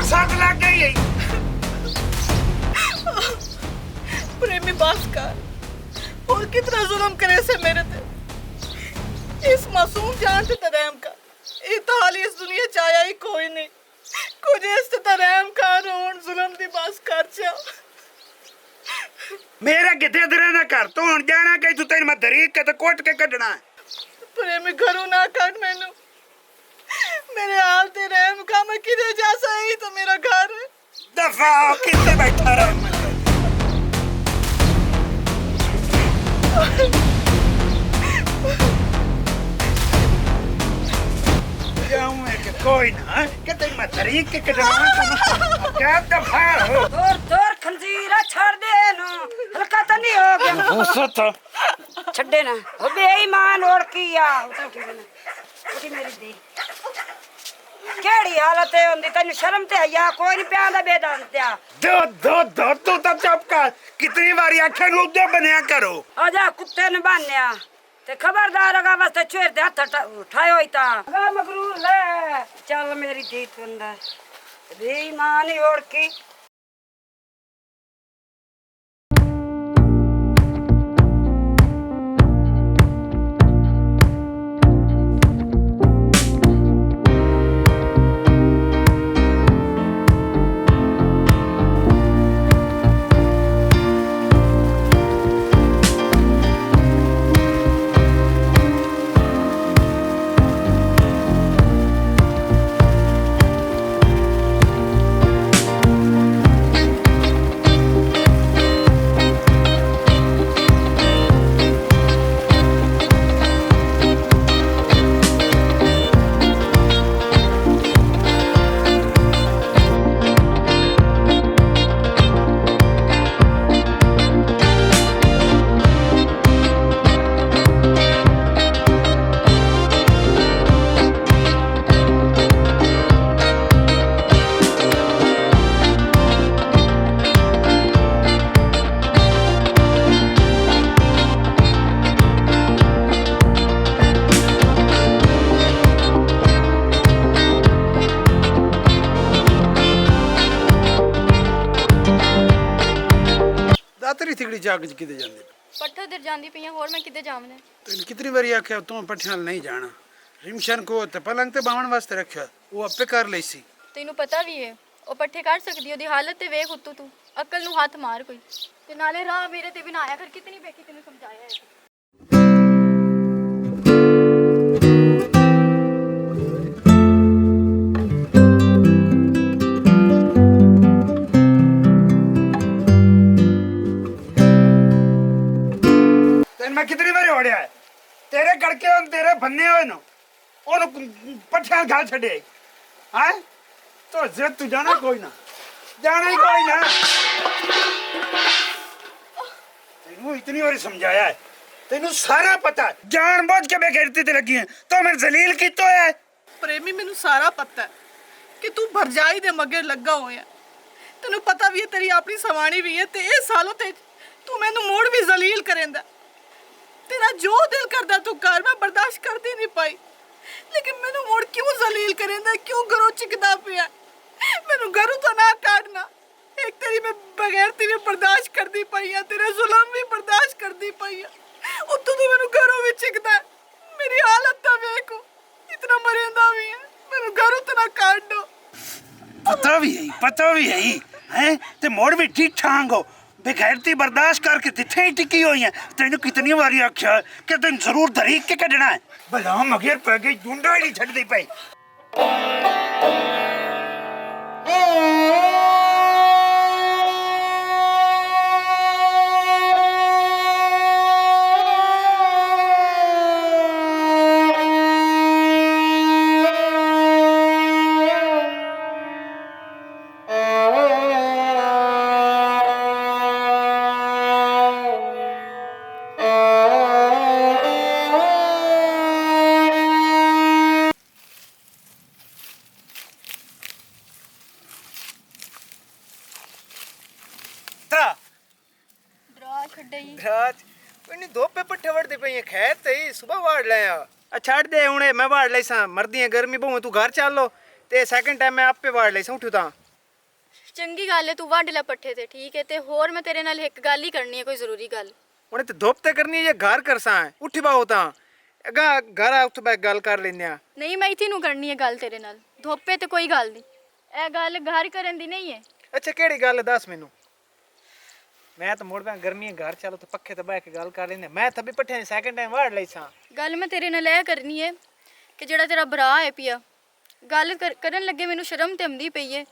सट लग गई। प्रेमी बस कर, और कितना जुल्म करे से मेरे ते। इस मासूम जान ते तरहम का ये तो हाल इस दुनिया च आया ही कोई नहीं। कुछ इस ते तरहम का रोन जुल्म दी बस कर चा। मेरा किथे दरे ना कर तू हुन जाना कि तू तेन मैं दरीक के ते कोट के कढना है। प्रेमी घरों ना कट मैनू, मेरे हाल ते रहम का। मैं किधे जा सही तो मेरा घर है। दफा हो किथे बैठा रह कोई ना कि तेन मैं दरीक के कढना क्या दफा हो। दूर दूर खंजीरा छोड़ दे नो, हल्का तो नहीं हो गया। होसत छड्डे ना ओ बेईमान और किया उठी मेरी दी केड़ी हालत है हुंदी तैनू शर्म ते आया कोई नहीं प्यांदा बेदान त्या दो दो दो तू तब चुप कर। कितनी बारी आखे लूदे बनया करो। आजा कुत्ते ने बान्या ते खबरदार अगा वास्ते चेर दे हाथ उठायो होई ता अगा मगरूर ले चल मेरी दी तू अंदर बेईमान ही और की। दातरी तिकड़ी जाग किते जांदे पट्ठे उधर जांदी पई होर मैं किते जावने। तैਨੂੰ कितनी बारी आख्या तू पट्ठे नाल नहीं जाना। रिमशन को ते पलंग ते बावण वास्ते रखया वो आपे कर लई सी। ਤੈਨੂੰ ਪਤਾ ਵੀ ਹੈ ਉਹ ਪੱਠੇ ਕੱਢ ਸਕਦੀ ਉਹਦੀ ਹਾਲਤ ਤੇ ਵੇਖ ਉੱਤੋਂ ਤੂੰ ਅਕਲ ਨੂੰ ਹੱਥ ਮਾਰ ਕੋਈ ਤੇ ਨਾਲੇ ਰਾਹ ਮੇਰੇ ਤੇ ਵੀ ਨਾ ਆਇਆ ਕਰ। ਕਿਤਨੀ ਬੇਕੀ ਤੈਨੂੰ ਸਮਝਾਇਆ ਹੈ। तेन मैं कितनी बारी ओढ़िया है तेरे गड़के और तेरे भन्ने हुए नो और पट्ठियां घाल छड़े हैं तो जे तू जाना कोई ना जाना ही कोई ना। तेनू इतनी बारी समझाया है तेनू सारा पता है जानबूझ के बेगैरती ते लगी है तो मैं जलील की तो है। प्रेमी मैनू सारा पता है कि तू भरजाई दे मगर लगा होया। तेनू पता भी है तेरी अपनी सवाणी भी है ते ए सालों ते तू मैनू मोड़ भी जलील करेंदा। तेरा जो दिल करदा तू कर, मैं बर्दाश्त करती नहीं पाई। लेकिन मैनू मोड़ क्यों जलील करेंदा, क्यों घरों चिकदा पिया। मैनू घरों तो ना काटना। एक तेरी मैं बगैरती भी बर्दाश्त करती पई है, तेरे जुल्म भी बर्दाश्त करती पई है। उत्तों तू मैनू घरों भी चिकदा है। मेरी हालत तो देखो इतना मरेंदा भी है। मैनू घरों तो ना काट दो। पता भी है हैं ते मोड़ भी ठीक ठाक हो बेगैरती बर्दाश्त करके तिथे ही टिकी हुई है। तेन कितनी बारी आख्या कि तेन जरूर दरीक के कढ़ना है भला मगर पै गई जुंडा ही नहीं छड़दी पई। ਸੁਬਾ ਵਾੜ ਲਿਆ ਆ ਛੱਡ ਦੇ ਹੁਣੇ ਮੈਂ ਵਾੜ ਲਈ ਸਾਂ ਮਰਦੀਆਂ ਗਰਮੀ ਭਾਵੇਂ ਤੂੰ ਘਰ ਚੱਲ ਲੋ ਤੇ ਸੈਕਿੰਡ ਟਾਈਮ ਮੈਂ ਆਪੇ ਵਾੜ ਲਈ ਸਾਂ ਉੱਠੂ ਤਾਂ ਚੰਗੀ ਗੱਲ ਹੈ ਤੂੰ ਵੱਢ ਲੈ ਪੱਠੇ ਤੇ ਠੀਕ ਹੈ ਤੇ ਹੋਰ ਮੈਂ ਤੇਰੇ ਨਾਲ ਇੱਕ ਗੱਲ ਹੀ ਕਰਨੀ ਹੈ ਕੋਈ ਜ਼ਰੂਰੀ ਗੱਲ ਹੁਣੇ ਤੇ ਧੁੱਪ ਤੇ ਕਰਨੀ ਜੇ ਘਰ ਕਰਸਾਂ ਉੱਠੀ ਬਾਹੋ ਤਾਂ ਅਗਾ ਘਰ ਆ ਉੱਠ ਬੈ ਗੱਲ ਕਰ ਲੈਂਦੇ ਆ ਨਹੀਂ ਮੈਂ ਇੱਥੇ ਨੂੰ ਕਰਨੀ ਹੈ ਗੱਲ ਤੇਰੇ ਨਾਲ ਧੋਪੇ ਤੇ ਕੋਈ ਗੱਲ ਨਹੀਂ ਇਹ ਗੱਲ ਘਰ ਕਰਨ ਦੀ ਨਹੀਂ ਹੈ ਅੱਛਾ ਕਿਹੜੀ ਗੱਲ ਦੱਸ ਮੈਨੂੰ ਮੈਂ ਤਾਂ ਮੁੜ ਪਿਆ ਗਰਮੀ ਘਰ ਚੱਲੋ ਤੇ ਪੱਖੇ ਤੇ ਬਹਿ ਕੇ ਗੱਲ ਕਰ ਲੈਂਦੇ ਮੈਂ ਤਾਂ ਵੀ ਪੱਠੇ ਸੈਕਿੰਡ ਟਾਈਮ ਵਾੜ ਲਈ ਸਾਂ ਗੱਲ ਮੈਂ ਤੇਰੇ ਨਾਲ ਇਹ ਕਰਨੀ ਹੈ ਕਿ ਜਿਹੜਾ ਤੇਰਾ ਭਰਾ ਹੈ ਪਿਆ ਗੱਲ ਕਰਨ ਲੱਗੇ ਮੈਨੂੰ ਸ਼ਰਮ ਤੇ ਆਉਂਦੀ ਪਈ ਹੈ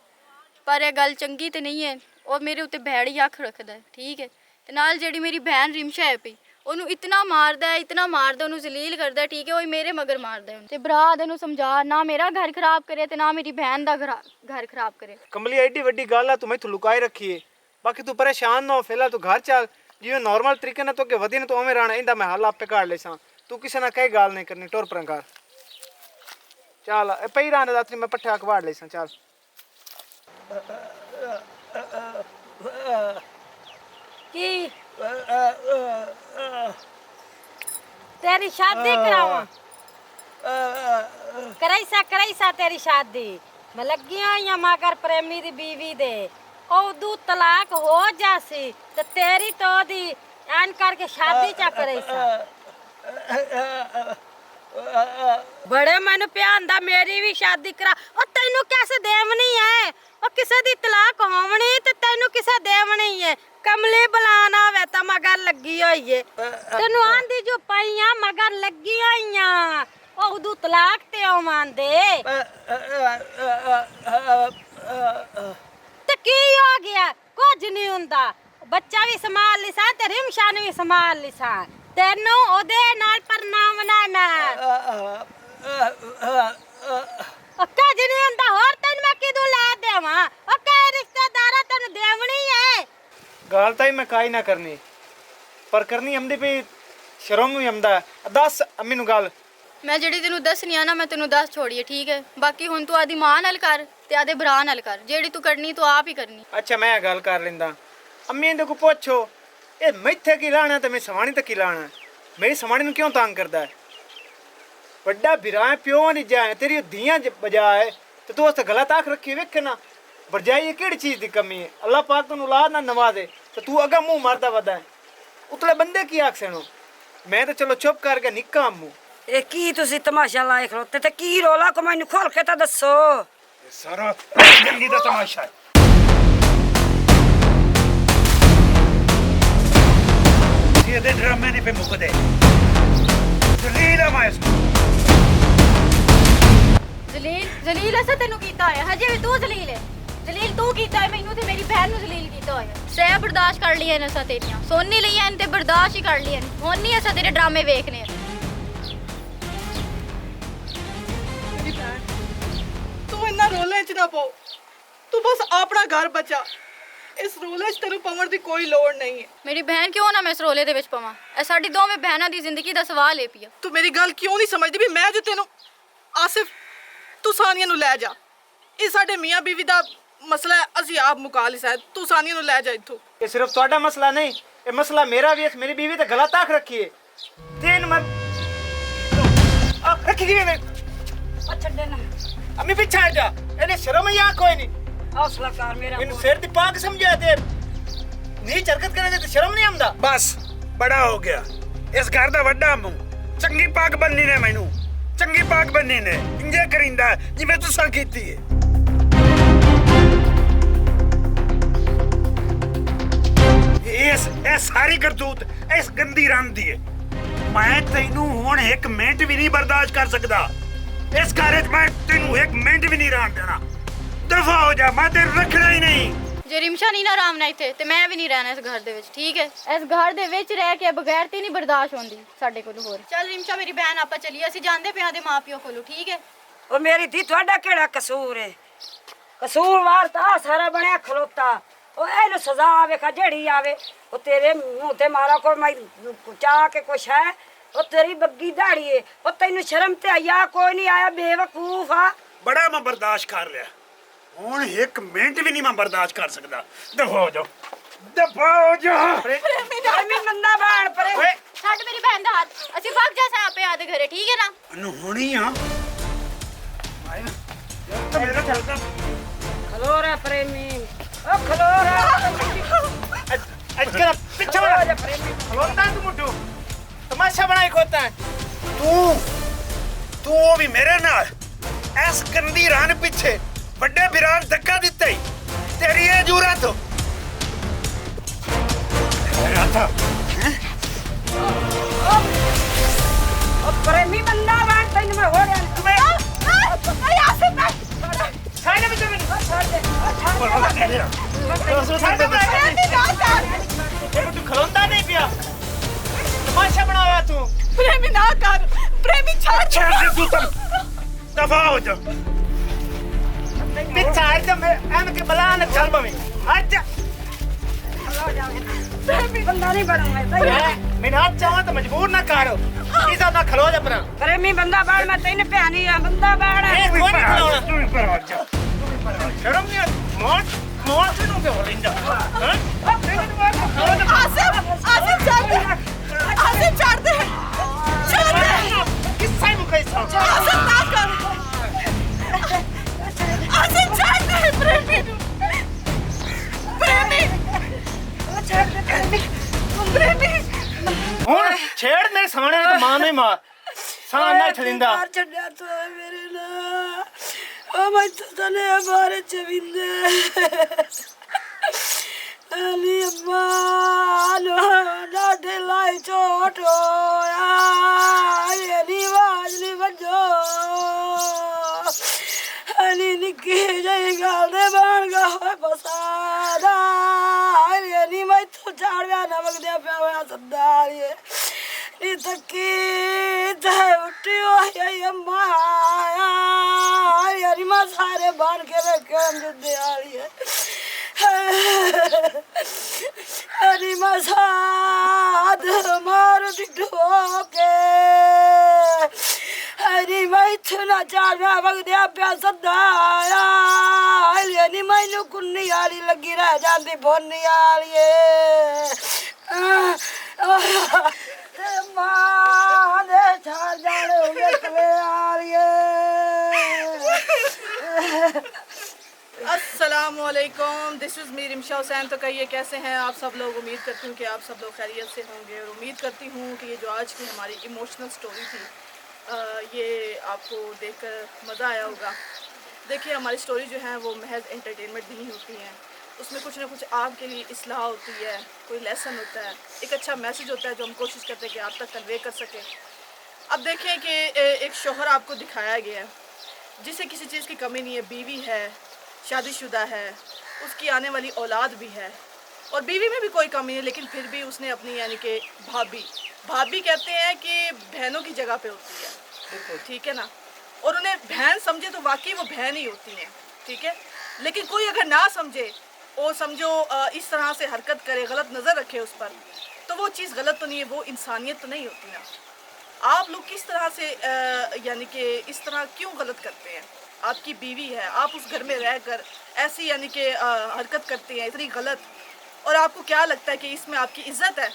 ਪਰ ਇਹ ਗੱਲ ਚੰਗੀ ਤੇ ਨਹੀਂ ਹੈ ਉਹ ਮੇਰੇ ਉੱਤੇ ਭੈੜੀ ਅੱਖ ਰੱਖਦਾ ਹੈ ਠੀਕ ਹੈ ਤੇ ਨਾਲ ਜਿਹੜੀ ਮੇਰੀ ਭੈਣ ਰਿਮਸ਼ਾ ਹੈ ਪਈ ਉਹਨੂੰ ਇਤਨਾ ਮਾਰਦਾ ਉਹਨੂੰ ਜ਼ਲੀਲ ਕਰਦਾ ਹੈ, ਠੀਕ ਹੈ ਉਹ ਮੇਰੇ ਮਗਰ ਮਾਰਦਾ ਹੈ ਤੇ ਭਰਾ ਦੇ ਨੂੰ ਸਮਝਾ ਨਾ ਮੇਰਾ ਘਰ ਖਰਾਬ ਕਰੇ ਤੇ ਨਾ ਮੇਰੀ ਭੈਣ ਦਾ ਘਰ ਖਰਾਬ ਕਰੇ ਕਮਲੀ ਐਡੀ ਵੱਡੀ ਗੱਲ ਆ ਤੂੰ ਮੈਥੋਂ ਲੁਕਾਈ ਰੱਖੀ ਏ ਬਾਕੀ ਤੂੰ ਪਰੇਸ਼ਾਨ ਨਾ ਹੋ ਫਿਲਹਾਲ ਤੂੰ ਘਰ ਚੱਲ ਜਿਵੇਂ ਨਾਰਮਲ ਤਰੀਕੇ ਨਾਲ ਤੂੰ ਅੱਗੇ ਵਧੀ ਨਾ ਤੂੰ ਉਵੇਂ ਰਹਿਣਾ ਇਹਦਾ ਮੈਂ ਹੱਲ ਆਪੇ ਕੱਢ ਲੈ ਸਾਂ ਤੂੰ ਕਿਸੇ ਨਾਲ ਕਹੀ ਗੱਲ ਨਹੀਂ ਕਰਨੀ ਟੁਰ ਪਰਾਂ ਘਰ ਚੱਲ ਇਹ ਪਈ ਰਹਿਣ ਰਾਤਰੀ ਮੈਂ ਪੱਠੇ ਅਖਵਾੜ ਲੈ ਸਾਂ ਚੱਲ ਕੀ तेरी शादी करावा कराईसा तेरी शादी मैं लगी हुई मगर प्रेमी दी बीवी दे ओदू तलाक हो जासी ते तेरी तो दी आन करके शादी चा कराईसा बड़े मैनू प्यार मेरी भी शादी करा और तेनू कैसे देवनी है और किसे दी तलाक होवनी ते तेनू किसे देवनी है कमली बुलाना वे तो मगर लगी हुई है तेनू आंदी जो पाइया मगर लगी हुई ओ उदू तलाक ते ओ मांदे ते की हो गया कुछ नहीं हुंदा बच्चा भी संभाल लिसा ते रिमशा ने भी संभाल लिसा तेनू ओदे नाल परनावना मैं कुछ नहीं हुंदा होर तेन मैं किदू ला देवां ओ कई रिश्तेदारा तेनू देवनी है ਗੱਲ ਤਾਂ ਹੀ ਮੈਂ ਕਾਈ ਨਾ ਕਰਨੀ ਪਰ ਕਰਨੀ ਆਮਦੀ ਪਈ ਸ਼ਰਮ ਵੀ ਆਮਦਾ ਦੱਸ ਅੰਮੀ ਨੂੰ ਗੱਲ ਮੈਂ ਜਿਹੜੀ ਤੈਨੂੰ ਦੱਸਣੀ ਆ ਨਾ ਮੈਂ ਤੈਨੂੰ ਦੱਸ ਛੋੜੀਏ ਠੀਕ ਹੈ ਬਾਕੀ ਹੁਣ ਤੂੰ ਆਦੀ ਮਾਂ ਨਾਲ ਕਰ ਤੇ ਆਦੇ ਭਰਾ ਨਾਲ ਕਰ ਜਿਹੜੀ ਤੂੰ ਕਰਨੀ ਤੂੰ ਆਪ ਹੀ ਕਰਨੀ ਅੱਛਾ ਮੈਂ ਗੱਲ ਕਰ ਲੈਂਦਾ ਅੰਮੀ ਇਹਦੇ ਕੋ ਪੁੱਛੋ ਇਹ ਮੈਥੇ ਕੀ ਲਾਣਾ ਤੇ ਮੈਂ ਸਵਾਣੀ ਤੇ ਕੀ ਲਾਣਾ ਮੇਰੀ ਸਵਾਣੀ ਨੂੰ ਕਿਉਂ ਤੰਗ ਕਰਦਾ ਹੈ ਵੱਡਾ ਬਿਰਾਂ ਪਿਓ ਨਹੀਂ ਜਾਏ ਤੇਰੀ ਧੀਆਂ ਬਜਾ ਹੈ ਤੇ ਤੂੰ ਉਸ ਤੇ ਗਲਤ ਆਖ ਰੱਖੀ ਵੇਖ ਨਾ ਵਰਜਾਈ ਕਿਹੜੀ ਚੀਜ਼ ਦੀ ਕਮੀ ਹੈ ਅੱਲਾਹ ਪਾਕ ਤੈਨੂੰ ਔਲਾਦ ਨਾ ਨਵਾਜ਼ੇ ਤੇ ਤੂੰ ਅਗਾ ਮੂੰਹ ਮਾਰਦਾ ਵਦਾ ਉਤਲੇ ਬੰਦੇ ਕੀ ਆਖ ਸਣੋ ਮੈਂ ਤਾਂ ਚਲੋ ਚੁੱਪ ਕਰਕੇ ਨਿੱਕਾ ਮੂੰਹ ਇਹ ਕੀ ਤੁਸੀਂ ਤਮਾਸ਼ਾ ਲਾਇ ਖਲੋਤੇ ਤੇ ਕੀ ਰੋਲਾ ਕੋ ਮੈਨੂੰ ਖੋਲ ਕੇ ਤਾਂ ਦੱਸੋ ਇਹ ਸਾਰਾ ਜੰਗੀ ਦਾ ਤਮਾਸ਼ਾ ਹੈ ਇਹਦੇ ਡਰਾਮੇ ਨਹੀਂ ਪੇ ਮੁੱਕਦੇ ਜ਼ਲੀਲ ਮੈਂ ਜ਼ਲੀਲ ਅਸਾਂ ਤੈਨੂੰ ਕੀਤਾ ਹੋਇਆ ਹਜੇ ਵੀ ਤੂੰ ਜ਼ਲੀਲ ਹੈ ਜ਼ਲੀਲ ਤੂੰ ਕੀਤਾ ਹੈ ਮੈਨੂੰ ਤੇ ਮੇਰੀ ਭੈਣ ਨੂੰ ਜ਼ਲੀਲ ਕੀਤਾ ਹੋਇਆ ਸਹਿ ਬਰਦਾਸ਼ਤ ਕਰ ਲਈਆਂ ਨੇ ਅਸਾਂ ਤੇਰੀਆਂ ਸੋਨੀ ਲਈਆਂ ਤੇ ਬਰਦਾਸ਼ਤ ਹੀ ਕਰ ਲਈਆਂ ਹੁਣ ਨਹੀਂ ਅਸਾਂ ਤੇਰੇ ਡਰਾਮੇ ਵੇਖਨੇ ਆ ਮੇਰੀ ਭੈਣ ਤੂੰ ਇੰਨਾ ਰੋਲੇ 'ਚ ਨਾ ਪੋ ਤੂੰ ਬਸ ਆਪਣਾ ਘਰ ਬਚਾ ਇਸ ਰੋਲੇ 'ਚ ਤੈਨੂੰ ਪਵਣ ਦੀ ਕੋਈ ਲੋੜ ਨਹੀਂ ਹੈ ਮੇਰੀ ਭੈਣ ਕਿਉਂ ਨਾ ਮੈਂ ਇਸ ਰੋਲੇ ਦੇ ਵਿੱਚ ਪਵਾਂ ਇਹ ਸਾਡੀ ਦੋਵੇਂ ਭੈਣਾਂ ਦੀ ਜ਼ਿੰਦਗੀ ਦਾ ਸਵਾਲ ਹੈ ਪਿਆ ਤੂੰ ਮੇਰੀ ਗੱਲ ਕਿਉਂ ਨਹੀਂ ਸਮਝਦੀ ਵੀ ਮੈਂ ਜੇ ਤੈਨੂੰ ਆਸਿਫ ਤੂੰ ਸਾਨੀਆ ਨੂੰ ਲੈ ਜਾ ਇਹ ਸਾਡੇ ਮੀਆਂ ਬੀਵੀ ਦਾ ਮਸਲਾ ਹੈ ਅਸੀਂ ਆਪ ਮੁਕਾ ਲਈ ਸਾਇਦ ਤੂੰ ਸਾਨੀਆ ਨੂੰ ਲੈ ਜਾ ਇੱਥੋਂ ਇਹ ਸਿਰਫ ਤੁਹਾਡਾ ਮਸਲਾ ਨਹੀਂ ਇਹ ਮਸਲਾ ਮੇਰਾ ਵੀ ਹੈ ਮੇਰੀ ਬੀਵੀ ਤੇ ਗਲਤ ਆਖ ਰੱਖੀ ਹੈ ਤੀਨ ਮਰ ਆ ਰੱਖੀ ਕਿਵੇਂ ਨੇ ਆ ਛੱਡੇ ਨਾ ਅੰਮੀ ਪਿੱਛੇ ਹਟ ਜਾ ਇਹਨੇ ਸ਼ਰਮ ਹੀ ਆ ਕੋਈ ਨਹੀਂ ਹੌਸਲਾ ਕਰ ਮੇਰਾ ਮੈਨੂੰ ਸਿਰ ਦੀ ਪਾਕ ਸਮਝਿਆ ਤੇ ਨਹੀਂ ਹਰਕਤ ਕਰਾਂਗੇ ਤੇ ਸ਼ਰਮ ਨਹੀਂ ਆਉਂਦਾ ਬਸ ਬੜਾ ਹੋ ਗਿਆ ਇਸ ਘਰ ਦਾ ਵੱਡਾ ਮੂੰਹ ਚੰਗੀ ਪਾਕ ਬੰਨੀ ਨੇ ਮੈਨੂੰ ਚੰਗੀ ਪਾਕ ਬੰਨੀ ਨੇ ਇੰਜੇ ਕਰਿੰਦਾ ਜਿਵੇਂ ਤੁਸੀਂ ਕੀਤੀ ਹੈ ਇਹ ਸਾਰੀ ਕਰਤੂਤ ਇਸ ਗੰਦੀ ਰੰਗ ਦੀ ਹੈ ਮੈਂ ਤੈਨੂੰ ਹੁਣ ਇੱਕ ਮਿੰਟ ਵੀ ਨਹੀਂ ਬਰਦਾਸ਼ਤ ਕਰ ਸਕਦਾ ਇਸ ਘਰ 'ਚ ਮੈਂ ਤੈਨੂੰ ਇੱਕ ਮਿੰਟ ਵੀ ਨਹੀਂ ਰਹਿਣ ਦੇਣਾ ਦਫਾ ਹੋ ਜਾ ਮੈਂ ਤੈਨੂੰ ਰੱਖਣਾ ਹੀ ਨਹੀਂ ਜੇ ਰਿਮਸ਼ਾ ਨਹੀਂ ਨਾ ਆਰਾਮ ਨਾਲ ਇੱਥੇ ਤੇ ਮੈਂ ਵੀ ਨਹੀਂ ਰਹਿਣਾ ਇਸ ਘਰ ਦੇ ਵਿੱਚ ਠੀਕ ਹੈ ਇਸ ਘਰ ਦੇ ਵਿੱਚ ਰਹਿ ਕੇ ਬਗੈਰਤੀ ਨਹੀਂ ਬਰਦਾਸ਼ਤ ਹੁੰਦੀ ਸਾਡੇ ਕੋਲ ਹੋਰ ਚੱਲ ਰਿਮਸ਼ਾ ਮੇਰੀ ਭੈਣ ਆਪਾਂ ਚੱਲੀਏ ਅਸੀਂ ਜਾਂਦੇ ਪਿਆਂ ਦੇ ਮਾਪਿਓ ਕੋਲੋਂ ਠੀਕ ਹੈ ਉਹ ਮੇਰੀ ਧੀ ਤੁਹਾਡਾ ਕਿਹੜਾ ਕਸੂਰ ਹੈ ਕਸੂਰਵਾਰ ਤਾਂ ਸਾਰਾ ਬਣਿਆ ਖਲੋਤਾ ਉਹ ਇਹਨੂੰ ਸਜ਼ਾ ਆਵੇਗਾ ਜਿਹੜੀ ਆਵੇ ਉਹ ਤੇਰੇ ਮੂੰਹ ਤੇ ਮਾਰਾ ਕੋਈ ਮੈਂ ਚਾਹ ਕੇ ਕੁਛ ਹੈ ਉਹ ਤੇਰੀ ਬੱਗੀ ਦਾੜੀ ਏ ਉਹ ਤੈਨੂੰ ਸ਼ਰਮ ਤੇ ਆਇਆ ਕੋਈ ਨਹੀਂ ਆਇਆ ਬੇਵਕੂਫ ਆ ਬੜਾ ਮੈਂ ਬਰਦਾਸ਼ਤ ਕਰ ਲਿਆ ਹੁਣ ਇੱਕ ਮਿੰਟ ਵੀ ਨਹੀਂ ਮੈਂ ਬਰਦਾਸ਼ਤ ਕਰ ਸਕਦਾ ਦਫਾ ਹੋ ਜਾ ਦਫਾ ਹੋ ਜਾ ਮੈਂ ਮੰਦਾ ਬਾਣ ਪਰੇ ਛੱਡ ਮੇਰੀ ਭੈਣ ਦਾ ਹੱਥ, ਅਸੀਂ ਭੱਜ ਜਾ ਸਾਂ ਆਪੇ ਆਦੇ ਘਰੇ, ਠੀਕ ਹੈ ਨਾ? ਅਨੂ ਹੋਣੀ ਆ ਆਇਆ ਤਾਂ ਮੇਰਾ ਚੱਲਦਾ ਖਲੋ ਰੇ ਪ੍ਰੇਮੀ, ਓ ਖਲੋ ਰੇ ਅੱਜ ਕਰ ਪਿੱਛੇ ਵੜਾ ਖਲੋਤਾ ਤੂੰ ਮੁੱਢੂ ਤਮਾਸ਼ਾ ਬਣਾਈ ਖੋਤਾ ਹੈ। ਤੂੰ ਉਹ ਵੀ ਮੇਰੇ ਨਾਲ ਐਸ ਗੰਦੀ ਰਾਂ ਪਿੱਛੇ ਵੱਡੇ ਬਿਰਾਂ ਧੱਕਾ ਦਿੱਤਾ ਹੀ ਤੇਰੀ ਇਹ ਜੁਰਤ ਰਾਤਾ ਓ ਪ੍ਰੇਮੀ ਬੰਦਾ ਬਾਤ ਤੈਨੂੰ ਮੈਂ ਹੋ ਰਿਹਾ ਅਰੇ ਆਸਿਫ ਮੈਂ ਸਾਈਡ ਵਿੱਚ ਮੈਨੂੰ ਛੱਡ ਦੇ ਤੂੰ ਖਲੋਤਾ ਨਹੀਂ ਪਿਆ ਤਮਾਸ਼ਾ ਬਣਾਇਆ ਤੂੰ ਪ੍ਰੇਮੀ ਨਾ ਕਰ, ਪ੍ਰੇਮੀ ਛੱਡ ਛੱਡ ਦੇ ਤੂੰ ਤਾਂ ਦਫਾ ਹੋ ਜਾ ਪਿੱਛਾ ਅੱਜ ਮੈਂ ਐਨ ਕੇ ਬਲਾ ਨਾ ਚੱਲ ਬਵੇਂ ਅੱਜ ਪ੍ਰੇਮੀ ਬੰਦਾ ਨਹੀਂ ਬਣੂਗਾ ਮੈਨੂੰ ਹੱਥ ਚਾਹਾਂ ਤਾਂ ਮਜਬੂਰ ਨਾ ਕਰ ਇਜ਼ਾ ਨਾ ਖਲੋ ਜਾ ਪਰਾਂ ਪ੍ਰੇਮੀ ਬੰਦਾ ਬਾੜ ਮੈਂ ਤੈਨੂੰ ਪਿਆਨੀ ਆ ਬੰਦਾ ਬਾੜ ਇਹ ਕੋਈ ਨਹੀਂ ਖਲੋਣਾ ਤੂੰ ਵੀ ਪਰ ਜਾ ਸ਼ਰਮ ਨਹੀਂ ਮੌਤ ਨੂੰ ਤੇ ਹੋ ਲੈਂਦਾ ਹਾਂ ਆਸਿਫ ਛੱਡ ਦੇ, ਆਸਿਫ ਛੱਡ ਦੇ, ਛੱਡ ਦੇ, ਕਿੱਥੇ ਮੁਕਈ ਸਾਂ ਆਸਿਫ ਨਾ ਕਰ, ਆਸਿਫ ਛੱਡ ਦੇ ਪ੍ਰੇਮੀ ਨੂੰ, ਪ੍ਰੇਮੀ ਛੱਡ ਦੇ ਪ੍ਰੇਮੀ ਹੁਣ ਛੇੜ ਮੇਰੇ ਸਾਹਮਣੇ ਤੇ ਮਾਂ ਨੇ ਮਾਰ ਸਾਂ ਨਾ ਛੜਿੰਦਾ ਛੱਡਿਆ ਤੂੰ ਮੇਰੇ ਨਾਲ ਓ ਮੈਂ ਤਾਂ ਨੇ ਬਾਰੇ ਚਵਿੰਦੇ ਅਲੀ ਅੱਮਾ ਲੋ ਡਾਡੇ ਲਾਈ ਚੋਟੋ ਅਲੀ ਵਾਜ ਨੀ ਵੱਜੋ ਅਲੀ ਨਿੱਕੀ ਜਿਹੀ ਗੱਲ ਦੇ ਬਣ ਗਾ ਹੋਏ ਬਸਾਦਾ ਅਲੀ ਮੈਂ ਤੂੰ ਝਾੜਿਆ ਨਮਕ ਦੇ ਪਿਆ ਹੋਇਆ ਸੱਦਾਰੀਏ ਨੀ ਤੱਕੀ ਤੇ ਉੱਟੀ ਹੋਈ ਅੰਮਾ ਯਾਰੀ ਮਾ ਸਾਰੇ ਬਣ ਕੇ ਰੱਖਣ ਦੇ ਆਲੀਏ ਹਰੀ ਮਸਾਦ ਮਾਰ ਡਿੱਡੋ ਕੇ ਹਰੀ ਮੈਂ ਥਨਾ ਚਾੜਿਆ ਵਗਦਿਆ ਪਿਆ ਸੱਦਾ ਆਇਆ ਨੀ ਮੈਨੂੰ ਕੁੰਨੀ ਵਾਲੀ ਲੱਗੀ ਰਹਿ ਜਾਂਦੀ ਬੋਨੀ ਵਾਲੀਏ ਤੇ ਮਾਂ ਦੇ ਛਾੜ ਜਾਣੇ ਵੇਖਲੇ ਵਾਲੀਏ अस्सलामुअलैकुम, दिस इज़ मीर रिमशा हुसैन। तो कहिए कैसे हैं आप सब लोग? उम्मीद करती हूँ कि आप सब लोग खैरियत से होंगे और उम्मीद करती हूँ कि ये जो आज की हमारी इमोशनल स्टोरी थी ये आपको देखकर मज़ा आया होगा। देखिए हमारी स्टोरी जो है वो महज एंटरटेनमेंट नहीं होती हैं, उसमें कुछ ना कुछ आपके लिए इस्लाह होती है, कोई लेसन होता है, एक अच्छा मैसेज होता है जो हम कोशिश करते हैं कि आप तक कन्वे कर सकें। अब देखिए कि एक शोहर आपको दिखाया गया है जिसे किसी चीज़ की कमी नहीं है, बीवी है, शादीशुदा है, उसकी आने वाली औलाद भी है और बीवी में भी कोई कमी नहीं, लेकिन फिर भी उसने अपनी यानी कि भाभी कहते हैं कि बहनों की जगह पे होती है, ठीक है ना, और उन्हें बहन समझे तो वाकई वो बहन ही होती हैं, ठीक है। लेकिन कोई अगर ना समझे और समझो इस तरह से हरकत करे, गलत नज़र रखे उस पर, तो वो चीज़ गलत तो नहीं है, वो इंसानियत तो नहीं होती ना। आप लोग किस तरह से यानी कि इस तरह क्यों गलत करते हैं? आपकी बीवी है, आप उस घर में रहकर ऐसी यानी कि हरकत करते हैं इतनी गलत, और आपको क्या लगता है कि इसमें आपकी इज्जत है?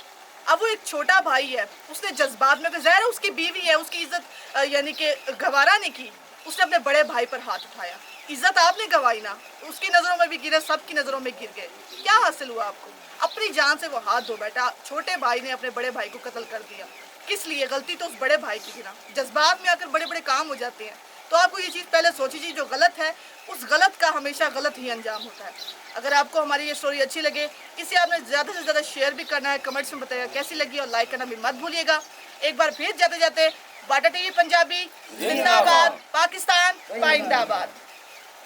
अब वो एक छोटा भाई है, उसने जज्बात में ज़ाहिर है उसकी बीवी है, उसकी इज्जत यानी कि गवारा नहीं की, उसने अपने बड़े भाई पर हाथ उठाया, इज्जत आपने गवाई ना, उसकी नज़रों में भी गिरे, सबकी नज़रों में गिर गए, क्या हासिल हुआ आपको? अपनी जान से वो हाथ धो बैठा, छोटे भाई ने अपने बड़े भाई को कत्ल कर दिया, किस लिए? गलती तो उस बड़े भाई की थी ना। जज्बात में आकर बड़े बड़े काम हो जाते हैं, तो आपको ये चीज़ पहले सोची चाहिए, जो गलत है उस गलत का हमेशा गलत ही अंजाम होता है। अगर आपको हमारी ये स्टोरी अच्छी लगे, इसे आपने ज़्यादा से ज़्यादा शेयर भी करना है, कमेंट्स में बताइएगा कैसी लगी और लाइक करना भी मत भूलिएगा। एक बार फिर जाते जाते बाटा टीवी पंजाबी जिंदाबाद, पाकिस्तान पाइंदाबाद।